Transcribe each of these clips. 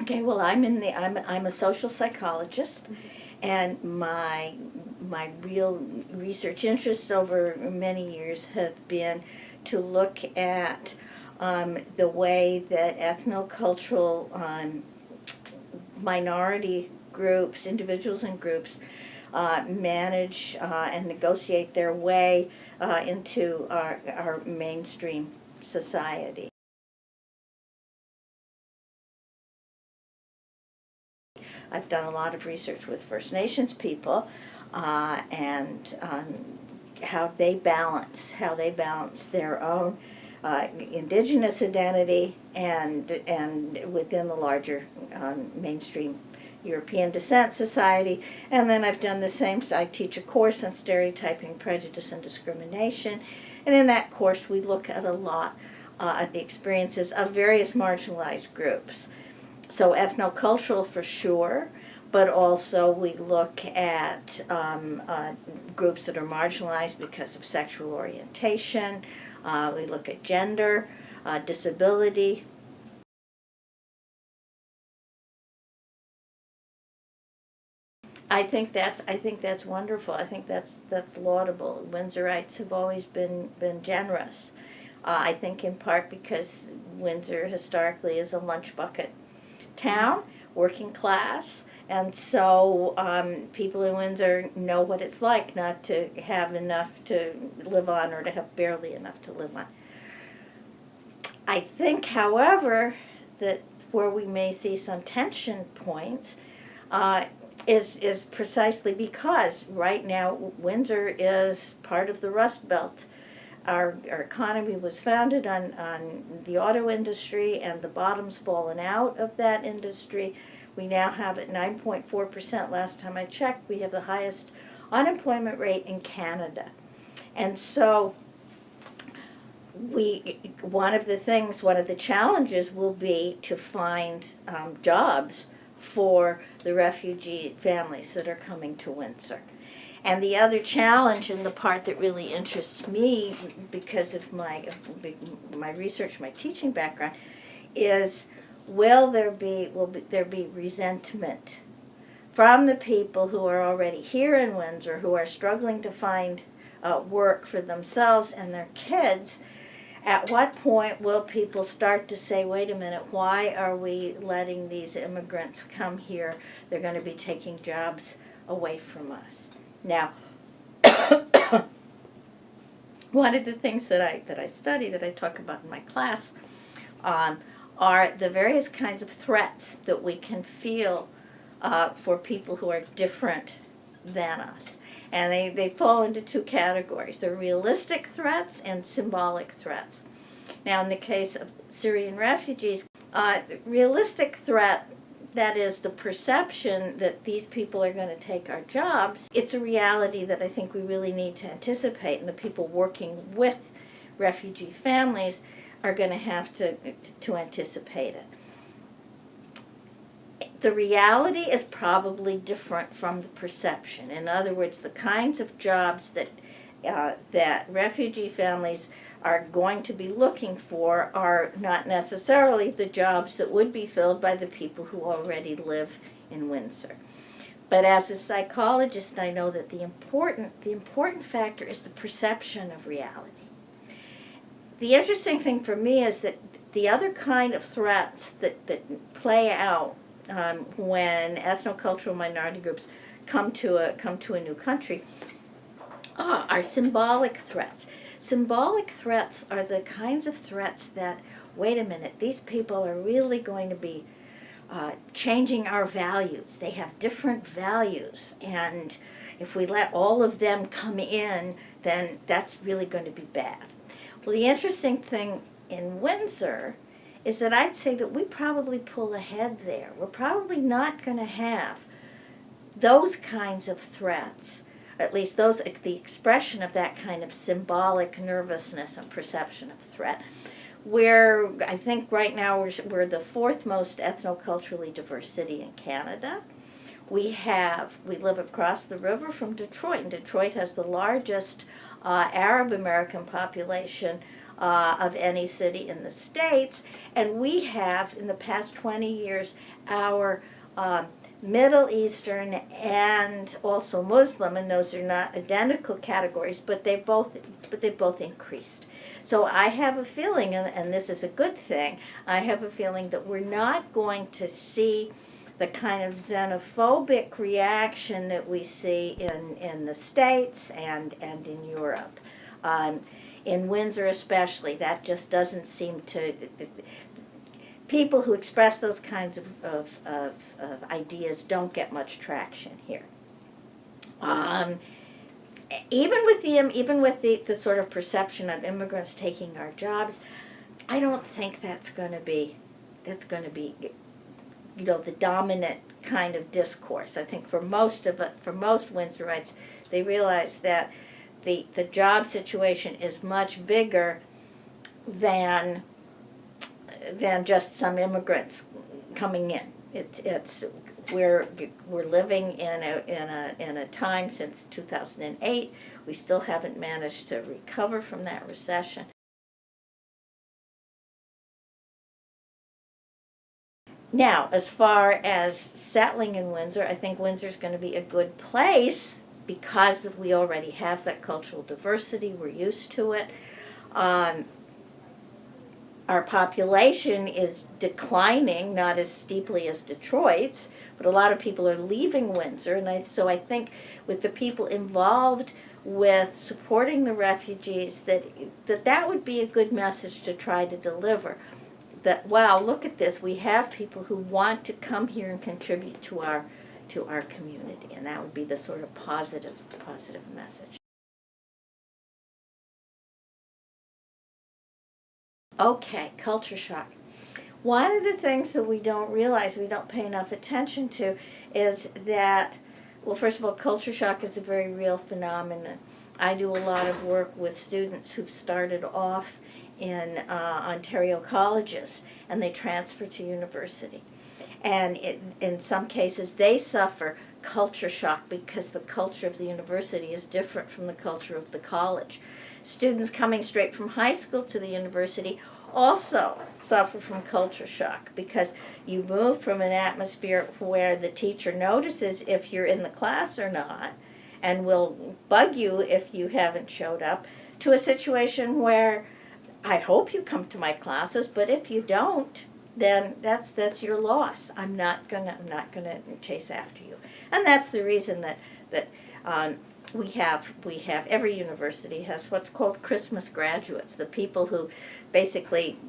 Okay, well, I'm a social psychologist, and my real research interests over many years have been to look at the way that ethnocultural minority groups, individuals and groups, manage and negotiate their way into our mainstream society. I've done a lot of research with First Nations people and how they balance their own indigenous identity and within the larger mainstream European descent society. And then I've done the same. So I teach a course on stereotyping, prejudice, and discrimination. And in that course, we look at a lot at the experiences of various marginalized groups. So ethnocultural for sure, but also we look at groups that are marginalized because of sexual orientation. We look at gender, disability. I think that's wonderful. I think that's laudable. Windsorites have always been generous. I think in part because Windsor historically is a lunch bucket town, working class, and so people in Windsor know what it's like not to have enough to live on or to have barely enough to live on. I think, however, that where we may see some tension points is precisely because right now Windsor is part of the Rust Belt. Our economy was founded on the auto industry, and the bottom's fallen out of that industry. We now have at 9.4%. Last time I checked, we have the highest unemployment rate in Canada. And so one of the challenges will be to find jobs for the refugee families that are coming to Windsor. And the other challenge, and the part that really interests me because of my research, my teaching background, is will there be resentment from the people who are already here in Windsor, who are struggling to find work for themselves and their kids? At what point will people start to say, wait a minute, why are we letting these immigrants come here? They're going to be taking jobs away from us. Now, one of the things that I study, that I talk about in my class, are the various kinds of threats that we can feel for people who are different than us. And they fall into two categories. They're realistic threats and symbolic threats. Now, in the case of Syrian refugees, realistic threat, that is the perception that these people are going to take our jobs, it's a reality that I think we really need to anticipate, and the people working with refugee families are going to have to anticipate it. The reality is probably different from the perception. In other words, the kinds of jobs that refugee families are going to be looking for are not necessarily the jobs that would be filled by the people who already live in Windsor. But as a psychologist, I know that the important factor is the perception of reality. The interesting thing for me is that the other kind of threats that play out when ethnocultural minority groups come to a new country are symbolic threats. Symbolic threats are the kinds of threats that, wait a minute, these people are really going to be changing our values. They have different values, and if we let all of them come in, then that's really going to be bad. Well, the interesting thing in Windsor is that I'd say that we probably pull ahead there. We're probably not going to have those kinds of threats, at least the expression of that kind of symbolic nervousness and perception of threat. I think right now we're the fourth most ethnoculturally diverse city in Canada. We live across the river from Detroit, and Detroit has the largest Arab American population of any city in the States. And we have, in the past 20 years, our Middle Eastern and also Muslim, and those are not identical categories, but they've both increased. So I have a feeling, and this is a good thing, I have a feeling that we're not going to see the kind of xenophobic reaction that we see in the States and in Europe. In Windsor especially, that just doesn't seem to, people who express those kinds of ideas don't get much traction here. Even with the sort of perception of immigrants taking our jobs, I don't think that's going to be the dominant kind of discourse. I think for most Windsorites, they realize that the job situation is much bigger than just some immigrants coming in. We're living in a time since 2008. We still haven't managed to recover from that recession. Now, as far as settling in Windsor, I think Windsor's going to be a good place because we already have that cultural diversity. We're used to it. Our population is declining, not as steeply as Detroit's, but a lot of people are leaving Windsor, and so I think with the people involved with supporting the refugees, that would be a good message to try to deliver. That, wow, look at this, we have people who want to come here and contribute to our community, and that would be the sort of positive message. Okay, culture shock. One of the things that we don't realize, we don't pay enough attention to, is that, well, first of all, culture shock is a very real phenomenon. I do a lot of work with students who've started off in Ontario colleges, and they transfer to university. And in some cases, they suffer culture shock because the culture of the university is different from the culture of the college. Students coming straight from high school to the university also suffer from culture shock because you move from an atmosphere where the teacher notices if you're in the class or not and will bug you if you haven't showed up, to a situation where I hope you come to my classes, but if you don't, then that's your loss. I'm not gonna chase after you. And that's the reason that we have every university has what's called Christmas graduates, the people who basically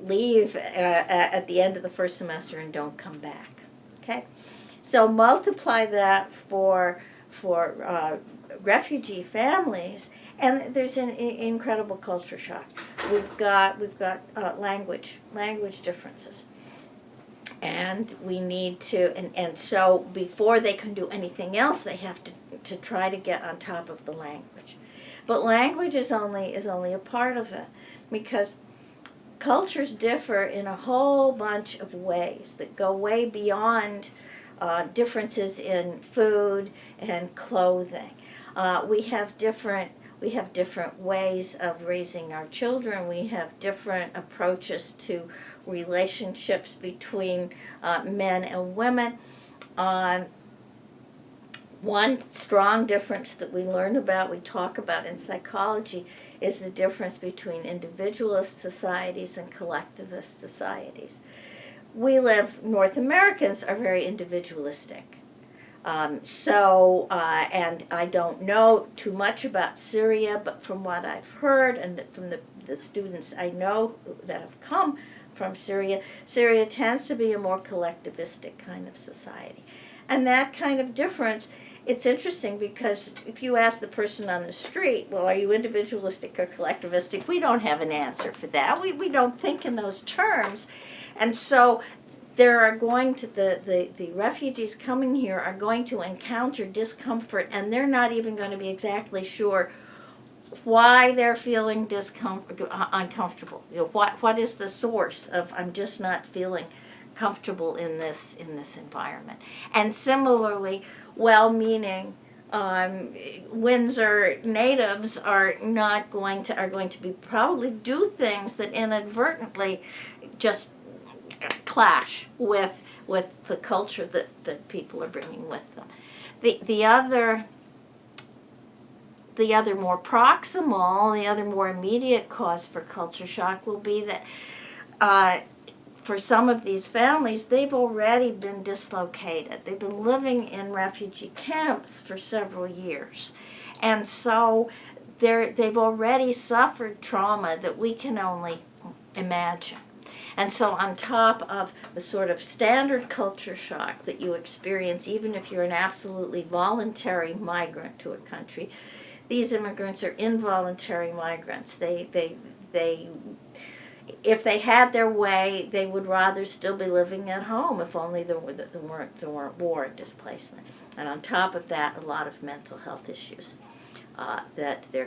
leave at the end of the first semester and don't come back. Okay, so multiply that for refugee families, and there's an incredible culture shock. We've got language differences. And we need to, and so before they can do anything else, they have to try to get on top of the language. But language is only a part of it, because cultures differ in a whole bunch of ways that go way beyond differences in food and clothing. We have different ways of raising our children. We have different approaches to relationships between men and women. One strong difference that we talk about in psychology, is the difference between individualist societies and collectivist societies. North Americans are very individualistic. And I don't know too much about Syria, but from what I've heard and from the students I know that have come from Syria tends to be a more collectivistic kind of society. And that kind of difference, it's interesting because if you ask the person on the street, well, are you individualistic or collectivistic? We don't have an answer for that. We don't think in those terms. And so there are going to, the refugees coming here are going to encounter discomfort, and they're not even going to be exactly sure why they're feeling uncomfortable. What is the source of, I'm just not feeling comfortable in this environment. And similarly, well-meaning Windsor natives are going to be probably do things that inadvertently just clash with the culture that people are bringing with them. The other more proximal, the other more immediate cause for culture shock will be that for some of these families, they've already been dislocated. They've been living in refugee camps for several years. And so they've already suffered trauma that we can only imagine. And so on top of the sort of standard culture shock that you experience, even if you're an absolutely voluntary migrant to a country, these immigrants are involuntary migrants. If they had their way, they would rather still be living at home if only there weren't war and displacement. And on top of that, a lot of mental health issues that we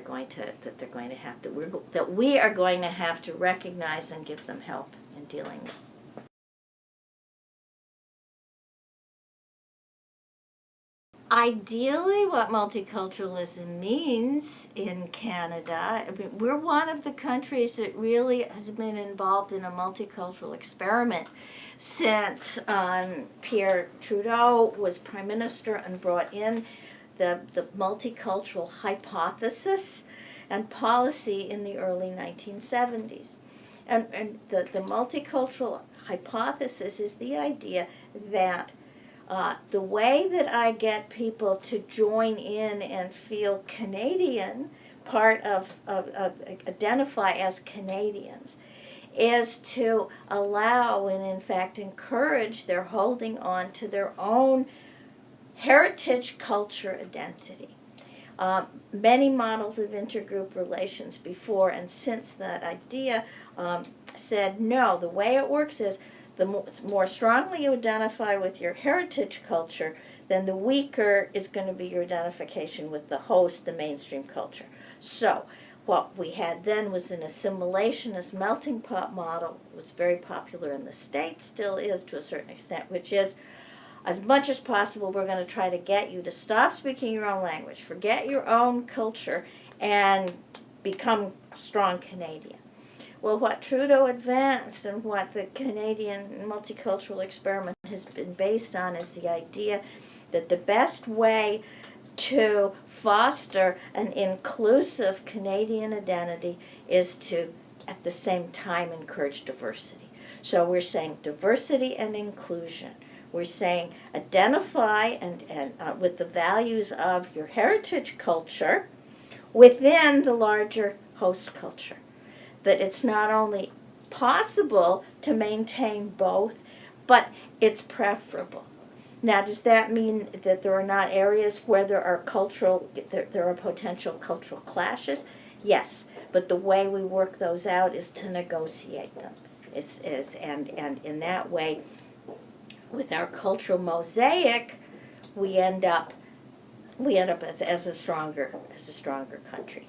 are going to have to recognize and give them help in dealing with. Ideally, what multiculturalism means in Canada, I mean, we're one of the countries that really has been involved in a multicultural experiment since Pierre Trudeau was Prime Minister and brought in the multicultural hypothesis and policy in the early 1970s. And the multicultural hypothesis is the idea that the way that I get people to join in and feel Canadian, part of identify as Canadians, is to allow and in fact encourage their holding on to their own heritage, culture, identity. Many models of intergroup relations before and since that idea said, no, the way it works is the more strongly you identify with your heritage culture, then the weaker is going to be your identification with the host, the mainstream culture. So what we had then was an assimilationist melting pot model. It was very popular in the States, still is to a certain extent, which is as much as possible we're going to try to get you to stop speaking your own language, forget your own culture, and become a strong Canadian. Well, what Trudeau advanced and what the Canadian multicultural experiment has been based on is the idea that the best way to foster an inclusive Canadian identity is to, at the same time, encourage diversity. So we're saying diversity and inclusion. We're saying identify and with the values of your heritage culture within the larger host culture. That it's not only possible to maintain both, but it's preferable. Now, does that mean that there are not areas where there are potential cultural clashes? Yes, but the way we work those out is to negotiate them. And in that way, with our cultural mosaic, we end up as a stronger country.